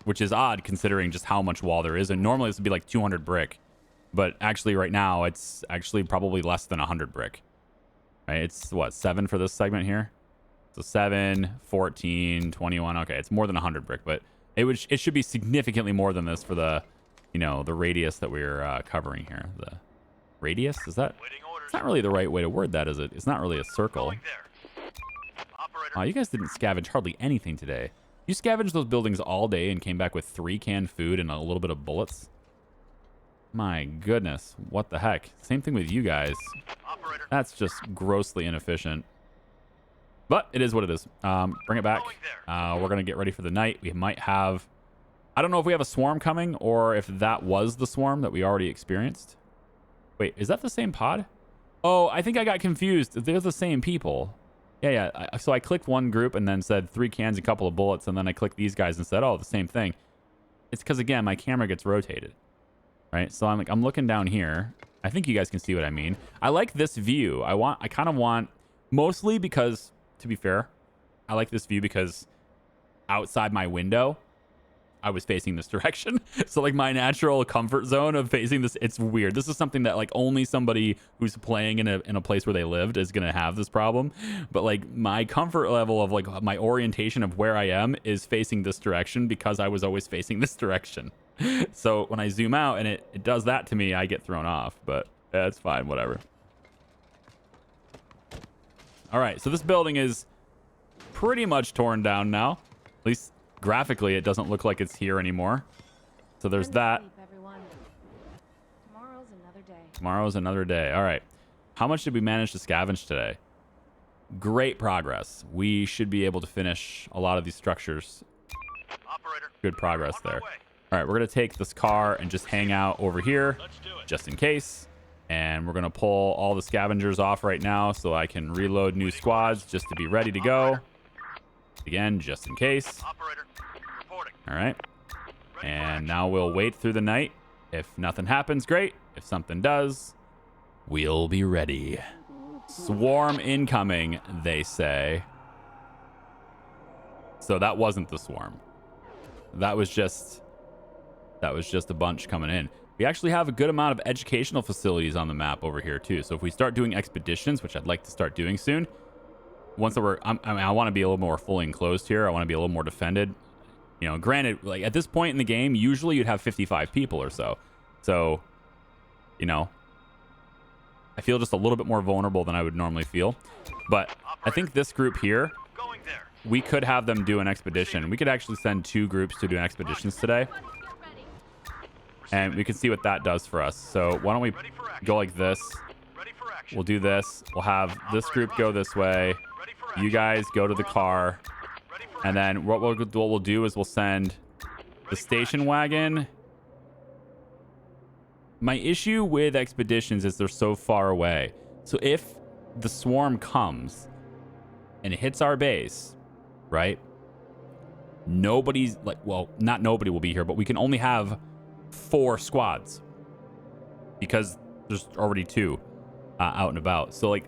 which is odd considering just how much wall there is. And normally this would be like 200 brick, but actually right now it's actually probably less than 100 brick. Right? It's what, 7 for this segment here. So 7, 14, 21. Okay, it's more than 100 brick, but it should be significantly more than this for the, you know, the radius that we're covering here. The radius, is that? It's not really the right way to word that, is it? It's not really a circle. Oh, you guys didn't scavenge hardly anything today. You scavenged those buildings all day and came back with 3 canned food and a little bit of bullets. My goodness, what the heck? Same thing with you guys. That's just grossly inefficient. But it is what it is. Bring it back. We're going to get ready for the night. We might have... I don't know if we have a swarm coming or if that was the swarm that we already experienced. Wait, is that the same pod? Oh, I think I got confused. They're the same people. Yeah. So I clicked one group and then said 3 cans, a couple of bullets, and then I clicked these guys and said, oh, the same thing. It's because, again, my camera gets rotated. Right? So I'm looking down here. I think you guys can see what I mean. I like this view. I kind of want Mostly because, to be fair, I like this view because outside my window, I was facing this direction. So like my natural comfort zone of facing this, it's weird. This is something that like only somebody who's playing in a place where they lived is going to have this problem. But like my comfort level of like my orientation of where I am is facing this direction because I was always facing this direction. So when I zoom out and it does that to me, I get thrown off, but that's fine. Whatever. All right. So this building is pretty much torn down now. At least graphically, it doesn't look like it's here anymore. So there's that. Tomorrow's another day. Tomorrow's another day. All right. How much did we manage to scavenge today? Great progress. We should be able to finish a lot of these structures. Operator, Good progress on my there. way. All right, we're going to take this car and just hang out over here just in case. And we're going to pull all the scavengers off right now so I can reload new squads just to be ready to go. Again, just in case. Operator, reporting. All right. Ready for And action. now we'll wait through the night. If nothing happens, great. If something does, we'll be ready. Swarm incoming, they say. So that wasn't the swarm. That was just a bunch coming in. We actually have a good amount of educational facilities on the map over here too. So if we start doing expeditions, which I'd like to start doing soon, once that I want to be a little more fully enclosed here. I want to be a little more defended. You know, granted, like at this point in the game, usually you'd have 55 people or so. So, you know, I feel just a little bit more vulnerable than I would normally feel. But I think this group here, Going there. we could have them do an expedition. We could actually send 2 groups to do expeditions today. And we can see what that does for us. So why don't we go like this? Ready for action. We'll do this. We'll have this group go this way. Ready for action. You guys go to the car. Ready for And then what we'll do is we'll send the station wagon. My issue with expeditions is they're so far away. So if the swarm comes and it hits our base, right? Nobody's like, well, not nobody will be here, but we can only have 4 squads because there's already 2 out and about. So like,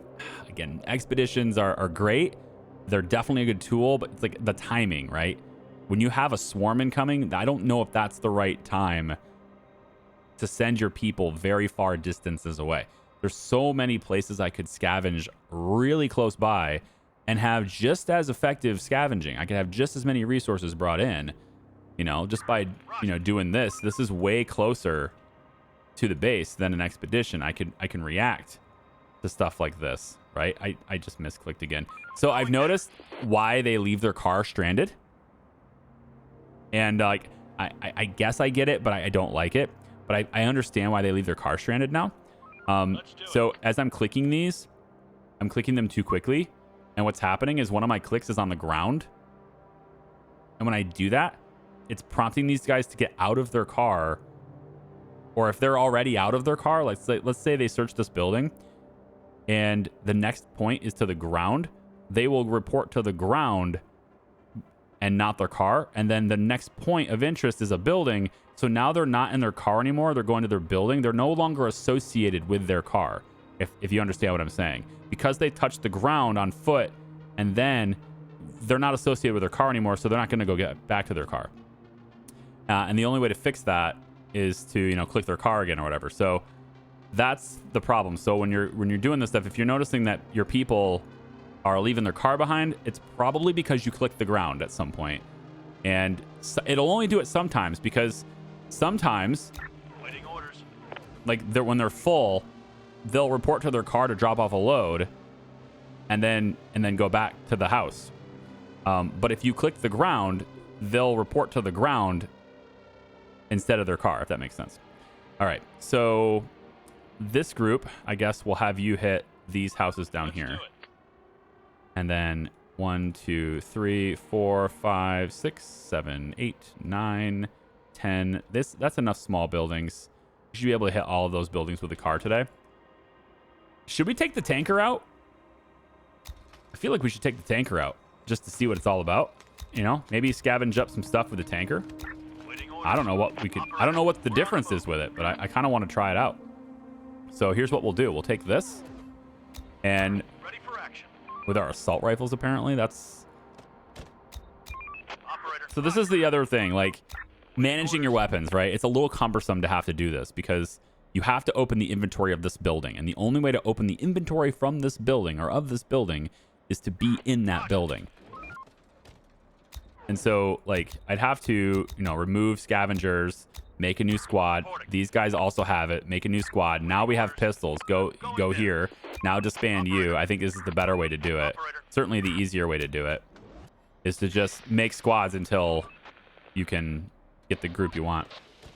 again, expeditions are great. They're definitely a good tool, but it's like the timing, right? When you have a swarm incoming, I don't know if that's the right time to send your people very far distances away. There's so many places I could scavenge really close by and have just as effective scavenging. I could have just as many resources brought in, you know, just by, you know, doing this. This is way closer to the base than an expedition. I can react to stuff like this, right? I just misclicked again. So I've noticed why they leave their car stranded. And like, I guess I get it, but I don't like it. But I understand why they leave their car stranded now. So as I'm clicking these, I'm clicking them too quickly. And what's happening is one of my clicks is on the ground. And when I do that, it's prompting these guys to get out of their car. Or if they're already out of their car, let's say they search this building and the next point is to the ground, they will report to the ground and not their car. And then the next point of interest is a building. So now they're not in their car anymore. They're going to their building. They're no longer associated with their car, if you understand what I'm saying. Because they touched the ground on foot and then they're not associated with their car anymore. So they're not going to go get back to their car. And the only way to fix that is to, you know, click their car again or whatever. So that's the problem. So when you're doing this stuff, if you're noticing that your people are leaving their car behind, it's probably because you clicked the ground at some point. And it'll only do it sometimes, because sometimes, Waiting orders. like when they're full, they'll report to their car to drop off a load and then go back to the house. But if you click the ground, they'll report to the ground instead of their car, if that makes sense. All right, so this group, I guess, will have you hit these houses down here. And then 1, 2, 3, 4, 5, 6, 7, 8, 9, 10. That's enough small buildings. You should be able to hit all of those buildings with the car today. Should we take the tanker out? I feel like we should take the tanker out just to see what it's all about. You know, maybe scavenge up some stuff with the tanker. I don't know what we could. I don't know what the difference is with it, but I kind of want to try it out. So here's what we'll do. We'll take this, and Ready for action. with our assault rifles, apparently. That's... Operator. So this is the other thing, like managing your weapons, right? It's a little cumbersome to have to do this because you have to open the inventory of this building. And the only way to open the inventory from this building or of this building is to be in that building. And so, like, I'd have to, you know, remove scavengers, make a new squad. These guys also have it. Make a new squad. Now we have pistols. Go here. Now disband you. I think this is the better way to do it. Certainly the easier way to do it is to just make squads until you can get the group you want.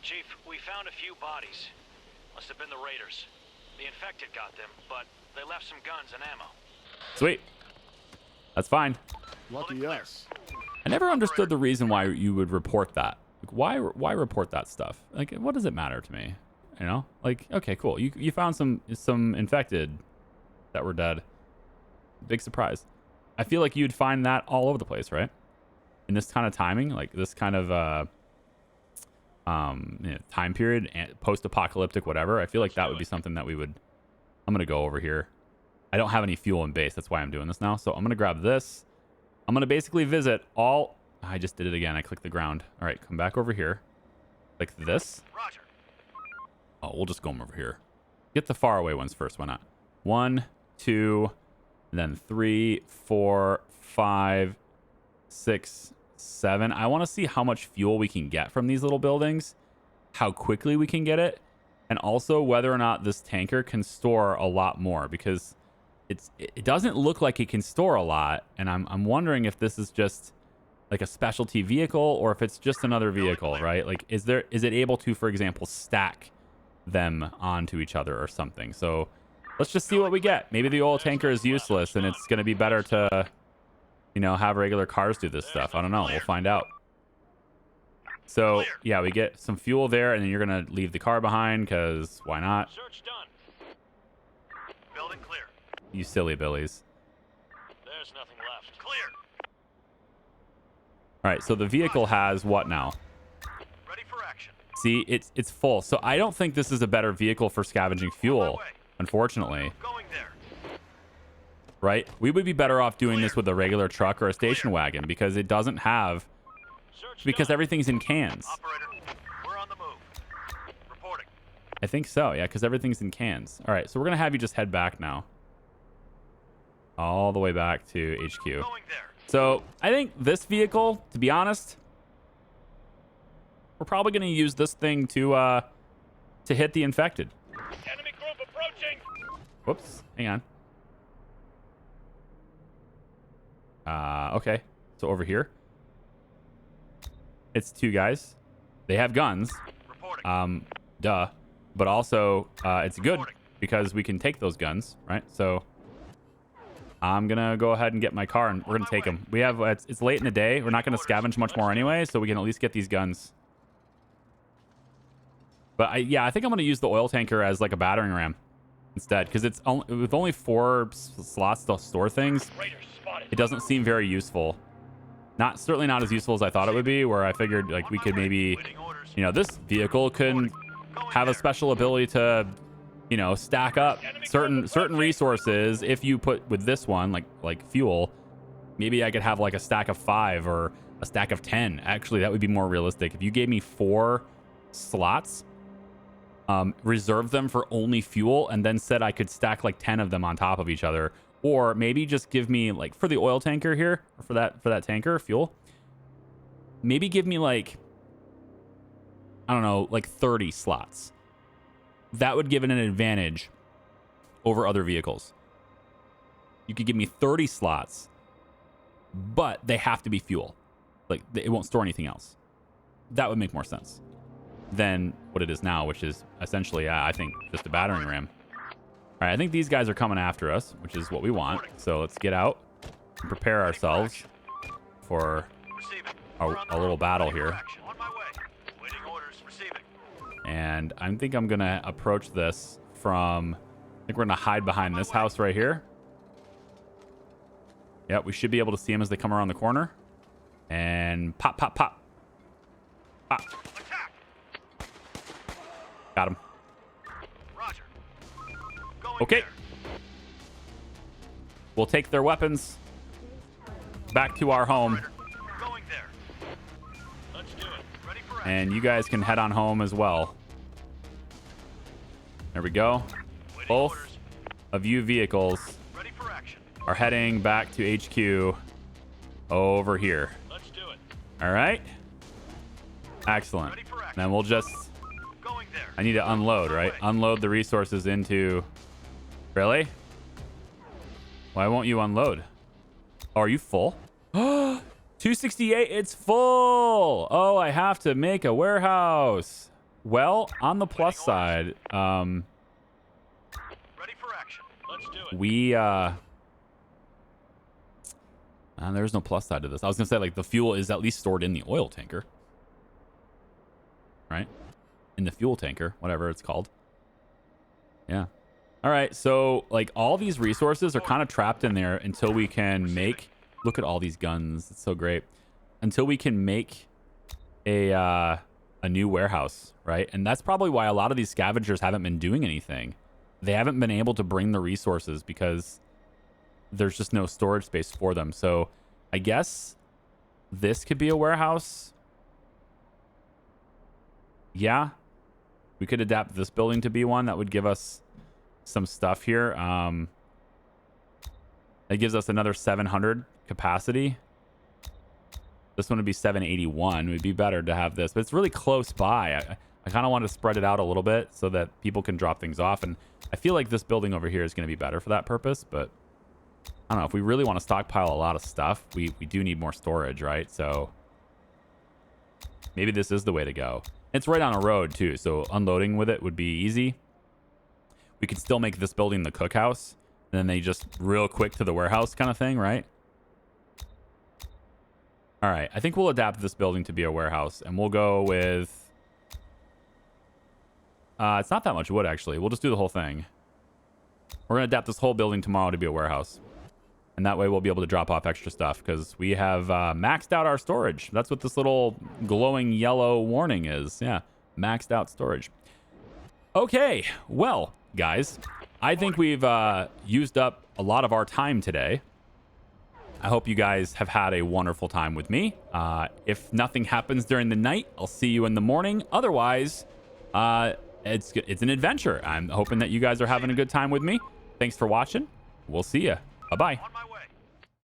Chief, we found a few bodies. Must have been the raiders. The infected got them, but they left some guns and ammo. Sweet. That's fine. Lucky us. I never understood the reason why you would report that. Like, why report that stuff? Like, what does it matter to me? You know? Like, okay, cool. You found some infected that were dead. Big surprise. I feel like you'd find that all over the place, right? In this kind of timing, like this kind of you know, time period, post-apocalyptic, whatever. I feel like that would be something that we would... I'm going to go over here. I don't have any fuel in base. That's why I'm doing this now. So I'm going to grab this. I'm going to basically visit all... I just did it again. I clicked the ground. All right, come back over here. Like this. Roger. Oh, we'll just go over here. Get the far away ones first. Why not? 1, 2, and then 3, 4, 5, 6, 7. I want to see how much fuel we can get from these little buildings, how quickly we can get it, and also whether or not this tanker can store a lot more, because it doesn't look like it can store a lot, and I'm wondering if this is just like a specialty vehicle or if it's just another vehicle, right? Like, is it able to, for example, stack them onto each other or something? So let's just see what we get. Maybe the oil tanker is useless and it's going to be better to, you know, have regular cars do this stuff. I don't know. We'll find out. So yeah, we get some fuel there, and then you're going to leave the car behind because why not? Search done. Building clear. You silly billies. There's nothing left. Clear. All right, so the vehicle has what now? Ready for action. See, it's full. So I don't think this is a better vehicle for scavenging fuel, unfortunately. Going there. Right? We would be better off doing this with a regular truck or a station wagon because it doesn't have... Search Because done. everything's in cans. Operator, we're on the move. Reporting. I think so, yeah, because everything's in cans. All right, so we're going to have you just head back now. All the way back to HQ. Going there. So I think this vehicle, to be honest, we're probably going to use this thing to hit the infected. Enemy group approaching. Whoops, hang on. Okay, so over here, it's 2 guys. They have guns. Reporting. Duh. But also, it's good because we can take those guns, right? So I'm gonna go ahead and get my car, and we're gonna take them. We have it's late in the day. We're not gonna scavenge much more anyway, so we can at least get these guns. But I think I'm gonna use the oil tanker as like a battering ram instead, because it's with only 4 slots to store things. Raiders spotted. It doesn't seem very useful. Certainly not as useful as I thought it would be. Where I figured like we could maybe, Waiting orders. you know, this vehicle can have a special ability to, you know, stack up certain resources. If you put with this one like fuel, maybe I could have like a stack of 5 or a stack of 10. Actually, that would be more realistic. If you gave me 4 slots, reserve them for only fuel, and then said I could stack like 10 of them on top of each other, or maybe just give me like for the oil tanker here, or for that tanker fuel, maybe give me like, I don't know, like 30 slots. That would give it an advantage over other vehicles. You could give me 30 slots, but they have to be fuel. Like, it won't store anything else. That would make more sense than what it is now, which is essentially, I think, just a battering ram. All right, I think these guys are coming after us, which is what we want. So let's get out and prepare ourselves for a little battle here. On my way. Waiting orders. Receiving. And I think I'm going to approach this from... I think we're going to hide behind this house right here. Yep, we should be able to see them as they come around the corner. And pop, pop, pop. Pop. Attack. Got him. Roger. Going Okay. there. We'll take their weapons back to our home. Going there. Let's do it. Ready for action. And you guys can head on home as well. There we go. Waiting Both orders. of you vehicles Ready for action. are heading back to HQ over here. Let's do it. All right. Excellent. Ready for action. Then we'll just... Going there. I need to unload, right? Unload the resources into... Really? Why won't you unload? Oh, are you full? 268, it's full. Oh, I have to make a warehouse. Well, on the plus side, Ready for action. Let's do it. we there's no plus side to this. I was gonna say, like, the fuel is at least stored in the oil tanker, right? In the fuel tanker, whatever it's called. Yeah. All right, so like all these resources are kind of trapped in there until we can make... Look at all these guns. It's so great. Until we can make a new warehouse, right? And that's probably why a lot of these scavengers haven't been doing anything. They haven't been able to bring the resources because there's just no storage space for them. So I guess this could be a warehouse. Yeah. We could adapt this building to be one. That would give us some stuff here. That gives us another 700 capacity. This one would be 781. It would be better to have this, but it's really close by. I kind of want to spread it out a little bit so that people can drop things off. And I feel like this building over here is going to be better for that purpose, but I don't know. If we really want to stockpile a lot of stuff, we do need more storage, right? So maybe this is the way to go. It's right on a road too, so unloading with it would be easy. We could still make this building the cookhouse, and then they just real quick to the warehouse kind of thing, right? All right, I think we'll adapt this building to be a warehouse, and we'll go with... it's not that much wood, actually. We'll just do the whole thing. We're going to adapt this whole building tomorrow to be a warehouse. And that way we'll be able to drop off extra stuff, because we have maxed out our storage. That's what this little glowing yellow warning is. Yeah, maxed out storage. Okay, well, guys, I think we've used up a lot of our time today. I hope you guys have had a wonderful time with me. If nothing happens during the night, I'll see you in the morning. Otherwise, it's an adventure. I'm hoping that you guys are having a good time with me. Thanks for watching. We'll see you. Bye-bye. On my way.